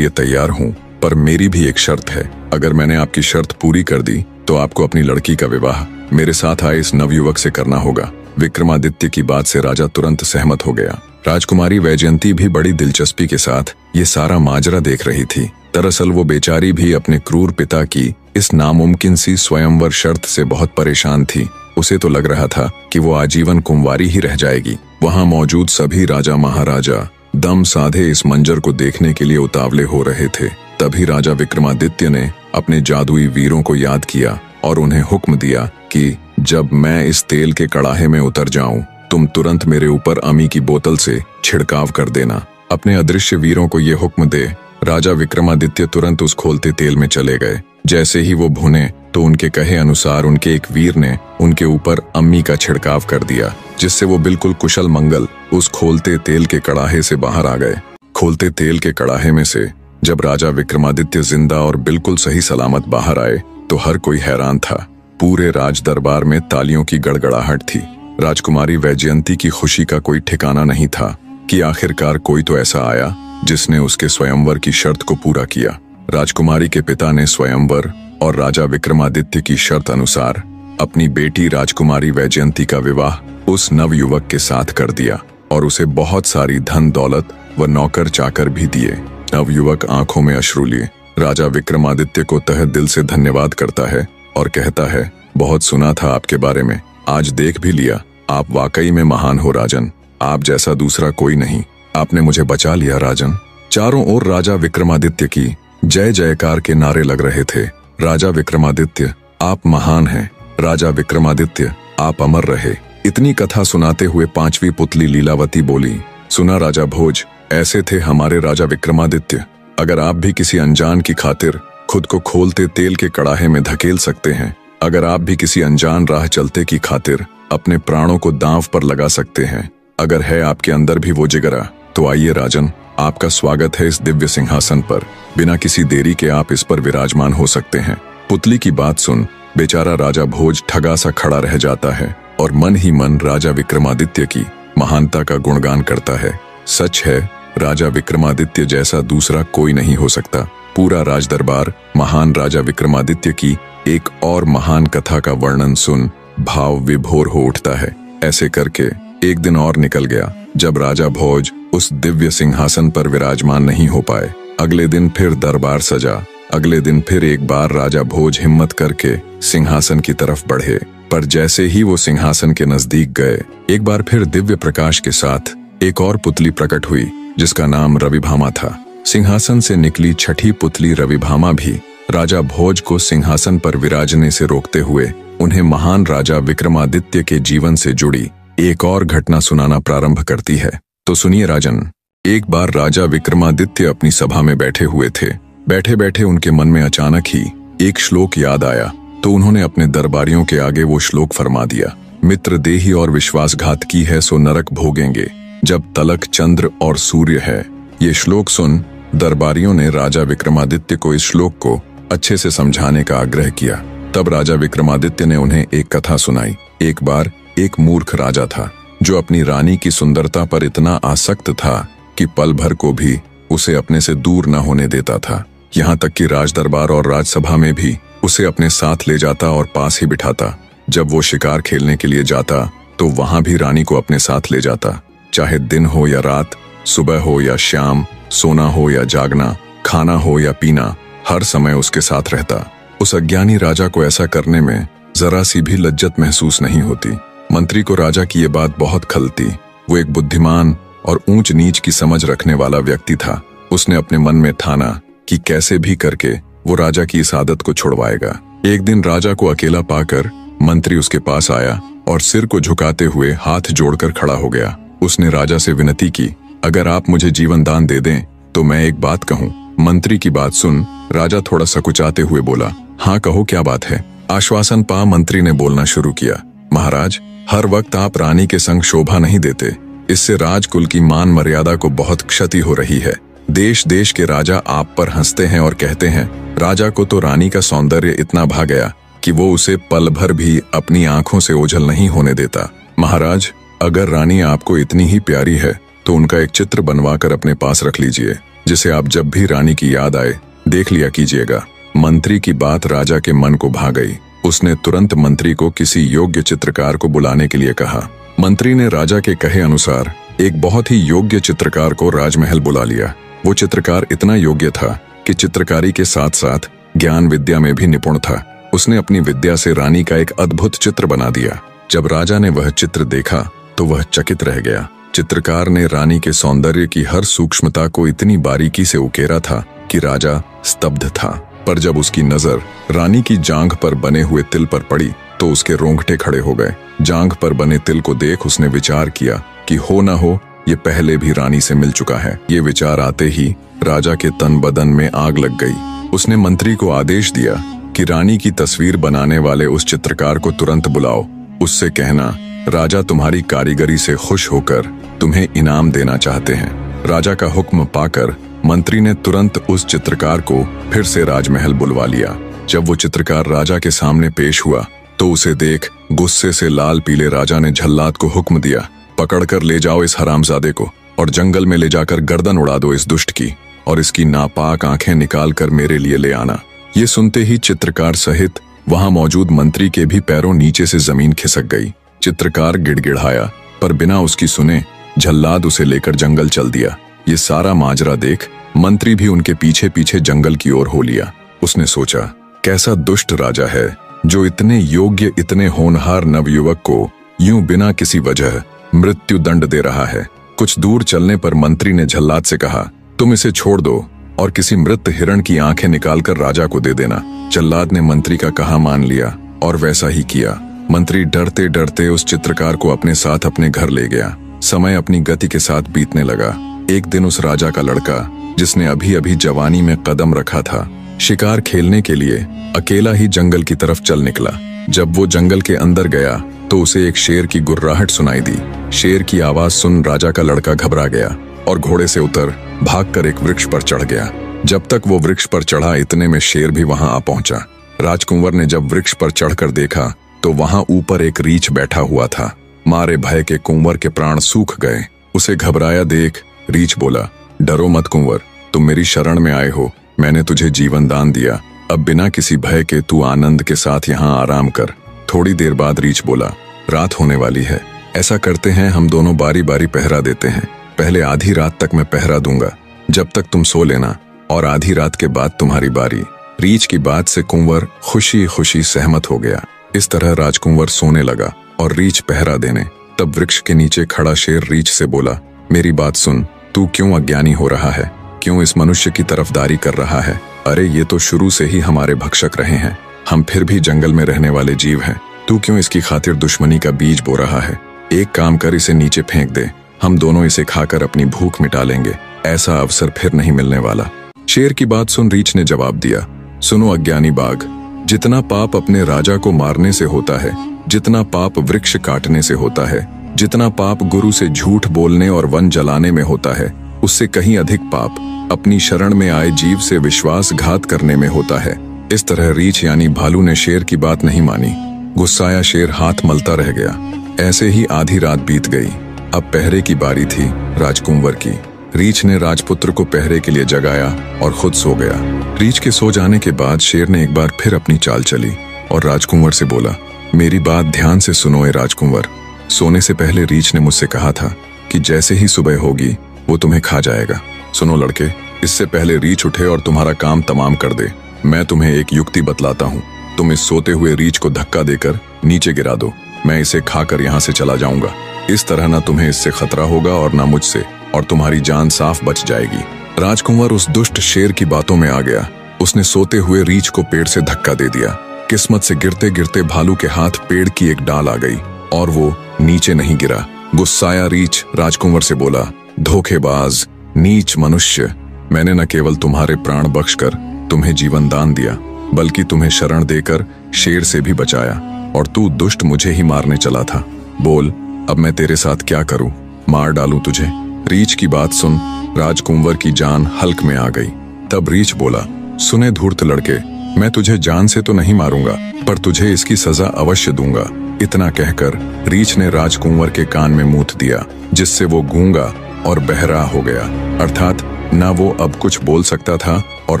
लिए तैयार हूँ, पर मेरी भी एक शर्त है। अगर मैंने आपकी शर्त पूरी कर दी तो आपको अपनी लड़की का विवाह मेरे साथ आए इस नवयुवक से करना होगा। विक्रमादित्य की बात से राजा तुरंत सहमत हो गया। राजकुमारी वैजयंती भी बड़ी दिलचस्पी के साथ ये सारा माजरा देख रही थी। दरअसल वो बेचारी भी अपने क्रूर पिता की इस नामुमकिन सी स्वयंवर शर्त से बहुत परेशान थी। उसे तो लग रहा था कि वो आजीवन कुंवारी ही रह जाएगी। वहां मौजूद सभी राजा महाराजा दम साधे इस मंजर को देखने के लिए उतावले हो रहे थे। तभी राजा विक्रमादित्य ने अपने जादुई वीरों को याद किया और उन्हें हुक्म दिया कि जब मैं इस तेल के कड़ाहे में उतर जाऊं, तुम तुरंत मेरे ऊपर अमी की बोतल से छिड़काव कर देना। अपने अदृश्य वीरों को ये हुक्म दे राजा विक्रमादित्य तुरंत उस खोलते तेल में चले गए। जैसे ही वो भुने तो उनके कहे अनुसार उनके एक वीर ने उनके ऊपर अम्मी का छिड़काव कर दिया, जिससे वो बिल्कुल कुशल मंगल उस खोलते तेल के कड़ाहे से बाहर आ गए। खोलते तेल के कड़ाहे में से जब राजा विक्रमादित्य जिंदा और बिल्कुल सही सलामत बाहर आए तो हर कोई हैरान था। पूरे राज दरबार में तालियों की गड़गड़ाहट थी। राजकुमारी वैजयंती की खुशी का कोई ठिकाना नहीं था कि आखिरकार कोई तो ऐसा आया जिसने उसके स्वयंवर की शर्त को पूरा किया। राजकुमारी के पिता ने स्वयंवर और राजा विक्रमादित्य की शर्त अनुसार अपनी बेटी राजकुमारी वैजयंती का विवाह उस नवयुवक के साथ कर दिया और उसे बहुत सारी धन दौलत व नौकर चाकर भी दिए। नवयुवक आंखों में अश्रु लिए राजा विक्रमादित्य को तहे दिल से धन्यवाद करता है और कहता है, बहुत सुना था आपके बारे में, आज देख भी लिया। आप वाकई में महान हो राजन, आप जैसा दूसरा कोई नहीं। आपने मुझे बचा लिया राजन। चारों ओर राजा विक्रमादित्य की जय जयकार के नारे लग रहे थे। राजा विक्रमादित्य आप महान हैं, राजा विक्रमादित्य आप अमर रहे। इतनी कथा सुनाते हुए पांचवी पुतली लीलावती बोली, सुना राजा भोज, ऐसे थे हमारे राजा विक्रमादित्य। अगर आप भी किसी अनजान की खातिर खुद को खोलते तेल के कड़ाहे में धकेल सकते हैं, अगर आप भी किसी अनजान राह चलते की खातिर अपने प्राणों को दांव पर लगा सकते हैं, अगर है आपके अंदर भी वो जिगरा, तो आइए राजन, आपका स्वागत है इस दिव्य सिंहासन पर। बिना किसी देरी के आप इस पर विराजमान हो सकते हैं। पुतली की बात सुन बेचारा राजा भोज ठगा सा खड़ा रह जाता है और मन ही मन राजा विक्रमादित्य की महानता का गुणगान करता है। सच है, राजा विक्रमादित्य जैसा दूसरा कोई नहीं हो सकता। पूरा राजदरबार महान राजा विक्रमादित्य की एक और महान कथा का वर्णन सुन भाव विभोर हो उठता है। ऐसे करके एक दिन और निकल गया जब राजा भोज उस दिव्य सिंहासन पर विराजमान नहीं हो पाए। अगले दिन फिर दरबार सजा। अगले दिन फिर एक बार राजा भोज हिम्मत करके सिंहासन की तरफ बढ़े, पर जैसे ही वो सिंहासन के नजदीक गए, एक बार फिर दिव्य प्रकाश के साथ एक और पुतली प्रकट हुई जिसका नाम रविभामा था। सिंहासन से निकली छठी पुतली रविभामा भी राजा भोज को सिंहासन पर विराजने से रोकते हुए उन्हें महान राजा विक्रमादित्य के जीवन से जुड़ी एक और घटना सुनाना प्रारंभ करती है। तो सुनिए राजन, एक बार राजा विक्रमादित्य अपनी सभा में बैठे हुए थे। बैठे बैठे उनके मन में अचानक ही एक श्लोक याद आया, तो उन्होंने अपने दरबारियों के आगे वो श्लोक फरमा दिया, मित्र देही और विश्वासघात की है सो नरक भोगेंगे, जब तलक चंद्र और सूर्य है। ये श्लोक सुन दरबारियों ने राजा विक्रमादित्य को इस श्लोक को अच्छे से समझाने का आग्रह किया। तब राजा विक्रमादित्य ने उन्हें एक कथा सुनाई। एक बार एक मूर्ख राजा था जो अपनी रानी की सुंदरता पर इतना आसक्त था कि पल भर को भी उसे अपने से दूर न होने देता था। यहाँ तक कि राजदरबार और राजसभा में भी उसे अपने साथ ले जाता और पास ही बिठाता। जब वो शिकार खेलने के लिए जाता तो वहां भी रानी को अपने साथ ले जाता। चाहे दिन हो या रात, सुबह हो या शाम, सोना हो या जागना, खाना हो या पीना, हर समय उसके साथ रहता। उस अज्ञानी राजा को ऐसा करने में जरा सी भी लज्जत महसूस नहीं होती। मंत्री को राजा की ये बात बहुत खलती। वो एक बुद्धिमान और ऊंच नीच की समझ रखने वाला व्यक्ति था। उसने अपने मन में ठाना कि कैसे भी करके वो राजा की इस आदत को छुड़वाएगा। एक दिन राजा को अकेला पाकर मंत्री उसके पास आया और सिर को झुकाते हुए हाथ जोड़कर खड़ा हो गया। उसने राजा से विनती की, अगर आप मुझे जीवन दान दे दें तो मैं एक बात कहूँ। मंत्री की बात सुन राजा थोड़ा सकुचाते हुए बोला, हाँ कहो, क्या बात है। आश्वासन पा मंत्री ने बोलना शुरू किया, महाराज, हर वक्त आप रानी के संग शोभा नहीं देते। इससे राजकुल की मान मर्यादा को बहुत क्षति हो रही है। देश देश के राजा आप पर हंसते हैं और कहते हैं, राजा को तो रानी का सौंदर्य इतना भा गया कि वो उसे पल भर भी अपनी आंखों से ओझल नहीं होने देता। महाराज, अगर रानी आपको इतनी ही प्यारी है तो उनका एक चित्र बनवाकर अपने पास रख लीजिए, जिसे आप जब भी रानी की याद आए देख लिया कीजिएगा। मंत्री की बात राजा के मन को भा गई। उसने तुरंत मंत्री को किसी योग्य चित्रकार को बुलाने के लिए कहा। मंत्री ने राजा के कहे अनुसार एक बहुत ही योग्य चित्रकार को राजमहल बुला लिया। वो चित्रकार इतना योग्य था कि चित्रकारी के साथ साथ ज्ञान विद्या में भी निपुण था। उसने अपनी विद्या से रानी का एक अद्भुत चित्र बना दिया। जब राजा ने वह चित्र देखा तो वह चकित रह गया। चित्रकार ने रानी के सौंदर्य की हर सूक्ष्मता को इतनी बारीकी से उकेरा था कि राजा स्तब्ध था। पर जब उसकी नजर रानी की जांघ पर बने हुए तिल पर पड़ी तो उसके रोंगटे खड़े हो गए। जांघ पर बने तिल को देख उसने विचार किया कि हो न हो ये पहले भी रानी से मिल चुका है। ये विचार आते ही राजा के तन बदन में आग लग गई। उसने मंत्री को आदेश दिया कि रानी की तस्वीर बनाने वाले उस चित्रकार को तुरंत बुलाओ। उससे कहना राजा तुम्हारी कारीगरी से खुश होकर तुम्हें इनाम देना चाहते हैं। राजा का हुक्म पाकर मंत्री ने तुरंत उस चित्रकार को फिर से राजमहल बुलवा लिया। जब वो चित्रकार राजा के सामने पेश हुआ तो उसे देख गुस्से से लाल पीले राजा ने झल्लाद को हुक्म दिया, पकड़कर ले जाओ इस हरामजादे को और जंगल में ले जाकर गर्दन उड़ा दो इस दुष्ट की, और इसकी नापाक आंखें निकाल कर मेरे लिए ले आना। ये सुनते ही चित्रकार सहित वहां मौजूद मंत्री के भी पैरों नीचे से जमीन खिसक गई। चित्रकार गिड़गिड़ाया, पर बिना उसकी सुने झल्लाद उसे लेकर जंगल चल दिया। ये सारा माजरा देख मंत्री भी उनके पीछे पीछे जंगल की ओर हो लिया। उसने सोचा, कैसा दुष्ट राजा है जो इतने योग्य इतने होनहार नवयुवक को यूं बिना किसी वजह मृत्यु दंड दे रहा है। कुछ दूर चलने पर मंत्री ने झल्लाद से कहा, तुम इसे छोड़ दो और किसी मृत हिरण की आंखें निकालकर राजा को दे देना। झल्लाद ने मंत्री का कहा मान लिया और वैसा ही किया। मंत्री डरते डरते उस चित्रकार को अपने साथ अपने घर ले गया। समय अपनी गति के साथ बीतने लगा। एक दिन उस राजा का लड़का, जिसने अभी अभी जवानी में कदम रखा था, शिकार खेलने के लिए अकेला ही जंगल की तरफ चल निकला। जब वो जंगल के अंदर गया तो उसे एक शेर की गुर्राहट सुनाई दी। शेर की आवाज सुन राजा का लड़का घबरा गया और घोड़े से उतर भागकर एक वृक्ष पर चढ़ गया। जब तक वो वृक्ष पर चढ़ा इतने में शेर भी वहां आ पहुंचा। राजकुंवर ने जब वृक्ष पर चढ़कर देखा तो वहां ऊपर एक रीछ बैठा हुआ था। मारे भय के कुंवर के प्राण सूख गए। उसे घबराया देख रीछ बोला, डरो मत कुंवर, तुम मेरी शरण में आए हो। मैंने तुझे जीवन दान दिया। अब बिना किसी भय के तू आनंद के साथ यहाँ आराम कर। थोड़ी देर बाद रीछ बोला, रात होने वाली है। ऐसा करते हैं हम दोनों बारी बारी पहरा देते हैं। पहले आधी रात तक मैं पहरा दूंगा, जब तक तुम सो लेना, और आधी रात के बाद तुम्हारी बारी। रीछ की बात से कुंवर खुशी खुशी सहमत हो गया। इस तरह राजकुंवर सोने लगा और रीछ पहरा देने। तब वृक्ष के नीचे खड़ा शेर रीछ से बोला, मेरी बात सुन, तू क्यों अज्ञानी हो रहा है? क्यों इस मनुष्य की तरफदारी कर रहा है? अरे ये तो शुरू से ही हमारे भक्षक रहे हैं। हम फिर भी जंगल में रहने वाले जीव हैं। तू क्यों इसकी खातिर दुश्मनी का बीज बो रहा है? एक काम कर, इसे नीचे फेंक दे। हम दोनों इसे खाकर अपनी भूख मिटा लेंगे। ऐसा अवसर फिर नहीं मिलने वाला। शेर की बात सुन रीछ ने जवाब दिया, सुनो अज्ञानी बाघ, जितना पाप अपने राजा को मारने से होता है, जितना पाप वृक्ष काटने से होता है, जितना पाप गुरु से झूठ बोलने और वन जलाने में होता है, उससे कहीं अधिक पाप अपनी शरण में आए जीव से विश्वासघात करने में होता है। इस तरह रीछ यानी भालू ने शेर की बात नहीं मानी। गुस्साया शेर हाथ मलता रह गया। ऐसे ही आधी रात बीत गई। अब पहरे की बारी थी राजकुंवर की। रीछ ने राजपुत्र को पहरे के लिए जगाया और खुद सो गया। रीछ के सो जाने के बाद शेर ने एक बार फिर अपनी चाल चली और राजकुंवर से बोला, मेरी बात ध्यान से सुनो ए राजकुंवर। सोने से पहले रीछ ने मुझसे कहा था कि जैसे ही सुबह होगी वो तुम्हें खा जाएगा। सुनो लड़के, इससे पहले रीछ उठे और तुम्हारा काम तमाम कर दे, मैं तुम्हें एक युक्ति बतलाता हूँ। तुम इस सोते हुए रीछ को धक्का देकर नीचे गिरा दो। मैं इसे खाकर यहाँ से चला जाऊंगा। इस तरह ना तुम्हें इससे खतरा होगा और ना मुझसे, और तुम्हारी जान साफ बच जाएगी। राजकुंवर उस दुष्ट शेर की बातों में आ गया। उसने सोते हुए रीछ को पेड़ से धक्का दे दिया। किस्मत से गिरते गिरते भालू के हाथ पेड़ की एक डाल आ गई और वो नीचे नहीं गिरा। गुस्साया रीछ राजकुंवर से बोला, धोखेबाज, नीच मनुष्य, मैंने न केवल तुम्हारे प्राण बख्शकर तुम्हें जीवन दान दिया, बल्कि तुम्हें शरण देकर शेर से भी बचाया, और तू दुष्ट मुझे ही मारने चला था। बोल, अब मैं तेरे साथ क्या करूं? मार डालूं तुझे? रीछ की बात सुन राजकुंवर की जान हल्क में आ गई। तब रीछ बोला, सुने धूर्त लड़के, मैं तुझे जान से तो नहीं मारूंगा, पर तुझे इसकी सजा अवश्य दूंगा। इतना कहकर रीछ ने राजकुंवर के कान में मूत दिया, जिससे वो गूंगा और बहरा हो गया, अर्थात ना वो अब कुछ बोल सकता था और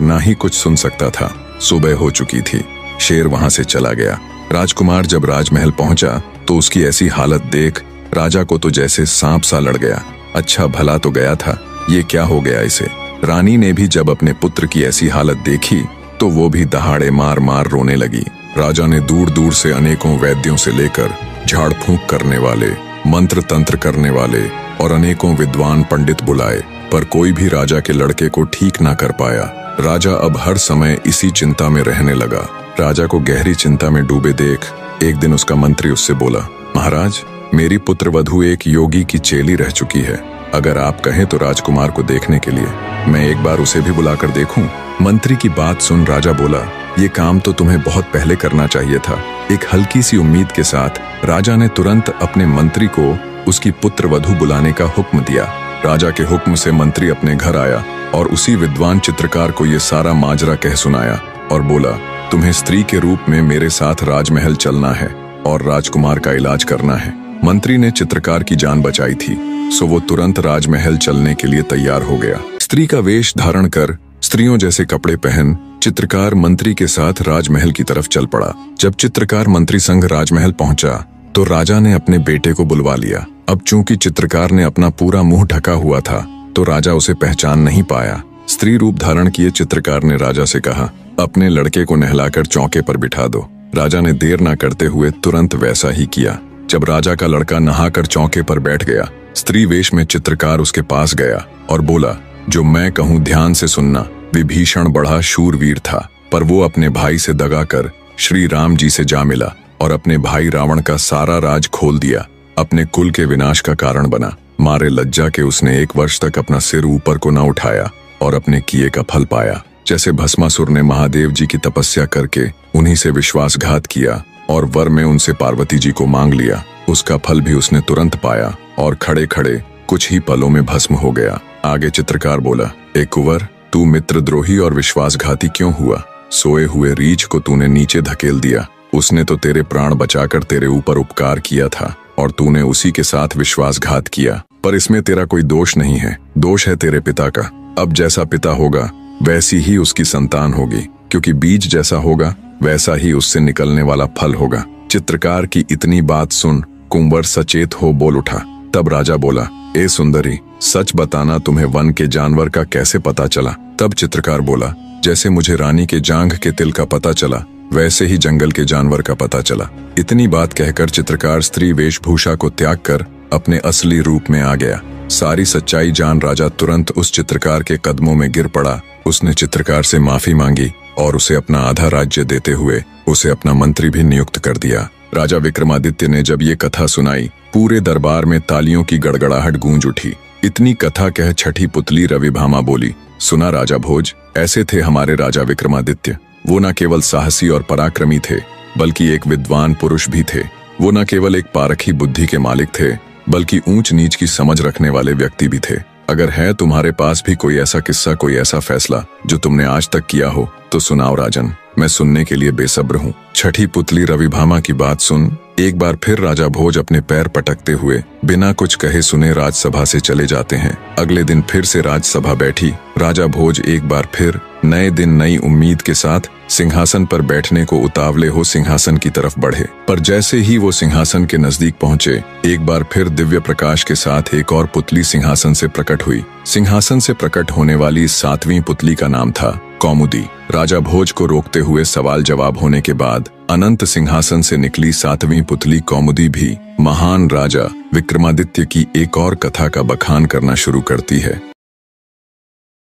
ना ही कुछ सुन सकता था। सुबह हो चुकी थी। शेर वहां से चला गया। राजकुमार जब राजमहल पहुंचा तो उसकी ऐसी हालत देख राजा को तो जैसे सांप सा लड़ गया। अच्छा भला तो गया था, ये क्या हो गया इसे। रानी ने भी जब अपने पुत्र की ऐसी हालत देखी तो वो भी दहाड़े मार मार रोने लगी। राजा ने दूर दूर से अनेकों वैद्यों से लेकर झाड़ फूंक करने वाले, मंत्र तंत्र करने वाले और अनेकों विद्वान पंडित बुलाए, पर कोई भी राजा के लड़के को ठीक ना कर पाया। राजा अब हर समय इसी चिंता में रहने लगा। राजा को गहरी चिंता में डूबे देख एक दिन उसका मंत्री उससे बोला, महाराज, मेरी पुत्र वधू एक योगी की चेली रह चुकी है। अगर आप कहें तो राजकुमार को देखने के लिए मैं एक बार उसे भी बुलाकर देखूं। मंत्री की बात सुन राजा बोला, ये काम तो तुम्हें बहुत पहले करना चाहिए था। एक हल्की सी उम्मीद के साथ राजा ने तुरंत अपने मंत्री को उसकी पुत्र वधू बुलाने का हुक्म दिया। राजा के हुक्म से मंत्री अपने घर आया और उसी विद्वान चित्रकार को ये सारा माजरा कह सुनाया और बोला, तुम्हें स्त्री के रूप में मेरे साथ राजमहल चलना है और राजकुमार का इलाज करना है। मंत्री ने चित्रकार की जान बचाई थी, सो वो तुरंत राजमहल चलने के लिए तैयार हो गया। स्त्री का वेश धारण कर, स्त्रियों जैसे कपड़े पहन चित्रकार मंत्री के साथ राजमहल की तरफ चल पड़ा। जब चित्रकार मंत्री संग राजमहल पहुंचा तो राजा ने अपने बेटे को बुलवा लिया। अब चूंकि चित्रकार ने अपना पूरा मुंह ढका हुआ था तो राजा उसे पहचान नहीं पाया। स्त्री रूप धारण किए चित्रकार ने राजा से कहा, अपने लड़के को नहलाकर चौके पर बिठा दो। राजा ने देर न करते हुए तुरंत वैसा ही किया। जब राजा का लड़का नहाकर चौके पर बैठ गया, स्त्री वेश में चित्रकार उसके पास गया और बोला, जो मैं कहूँ ध्यान से सुनना। विभीषण बड़ा शूरवीर था, पर वो अपने भाई से दगा कर श्री राम जी से जा मिला और अपने भाई रावण का सारा राज खोल दिया। अपने कुल के विनाश का कारण बना। मारे लज्जा के उसने 1 वर्ष तक अपना सिर ऊपर को न उठाया और अपने किए का फल पाया। जैसे भस्मासुर ने महादेव जी की तपस्या करके उन्हीं से विश्वासघात किया और वर में उनसे पार्वती जी को मांग लिया, उसका फल भी उसने तुरंत पाया और खड़े खड़े कुछ ही पलों में भस्म हो गया। आगे चित्रकार बोला, ए कुंवर, तू मित्रद्रोही और विश्वासघाती क्यों हुआ? सोए हुए रीछ को तूने नीचे धकेल दिया। उसने तो तेरे प्राण बचाकर तेरे ऊपर उपकार किया था और तूने उसी के साथ विश्वासघात किया। पर इसमें तेरा कोई दोष नहीं है, दोष है तेरे पिता का। अब जैसा पिता होगा वैसी ही उसकी संतान होगी, क्योंकि बीज जैसा होगा वैसा ही उससे निकलने वाला फल होगा। चित्रकार की इतनी बात सुन कुंवर सचेत हो बोल उठा। तब राजा बोला, ए सुंदरी, सच बताना, तुम्हें वन के जानवर का कैसे पता चला? तब चित्रकार बोला, जैसे मुझे रानी के जांघ के तिल का पता चला वैसे ही जंगल के जानवर का पता चला। इतनी बात कहकर चित्रकार स्त्री वेशभूषा को त्याग कर अपने असली रूप में आ गया। सारी सच्चाई जान राजा तुरंत उस चित्रकार के कदमों में गिर पड़ा। उसने चित्रकार से माफी मांगी और उसे अपना आधा राज्य देते हुए उसे अपना मंत्री भी नियुक्त कर दिया। राजा विक्रमादित्य ने जब ये कथा सुनाई, पूरे दरबार में तालियों की गड़गड़ाहट गूंज उठी। इतनी कथा कह छठी पुतली रविभामा बोली, सुना राजा भोज, ऐसे थे हमारे राजा विक्रमादित्य। वो न केवल साहसी और पराक्रमी थे, बल्कि एक विद्वान पुरुष भी थे। वो न केवल एक पारखी बुद्धि के मालिक थे, बल्कि ऊंच नीच की समझ रखने वाले व्यक्ति भी थे। अगर है तुम्हारे पास भी कोई ऐसा किस्सा, कोई ऐसा फैसला जो तुमने आज तक किया हो, तो सुनाओ राजन, मैं सुनने के लिए बेसब्र हूँ। छठी पुतली रविभामा की बात सुन एक बार फिर राजा भोज अपने पैर पटकते हुए बिना कुछ कहे सुने राजसभा से चले जाते हैं। अगले दिन फिर से राजसभा बैठी। राजा भोज एक बार फिर नए दिन नई उम्मीद के साथ सिंहासन पर बैठने को उतावले हो सिंहासन की तरफ बढ़े, पर जैसे ही वो सिंहासन के नजदीक पहुंचे, एक बार फिर दिव्य प्रकाश के साथ एक और पुतली सिंहासन से प्रकट हुई। सिंहासन से प्रकट होने वाली 7वीं पुतली का नाम था कौमुदी। राजा भोज को रोकते हुए सवाल जवाब होने के बाद अनंत सिंहासन से निकली 7वीं पुतली कौमुदी भी महान राजा विक्रमादित्य की एक और कथा का बखान करना शुरू करती है।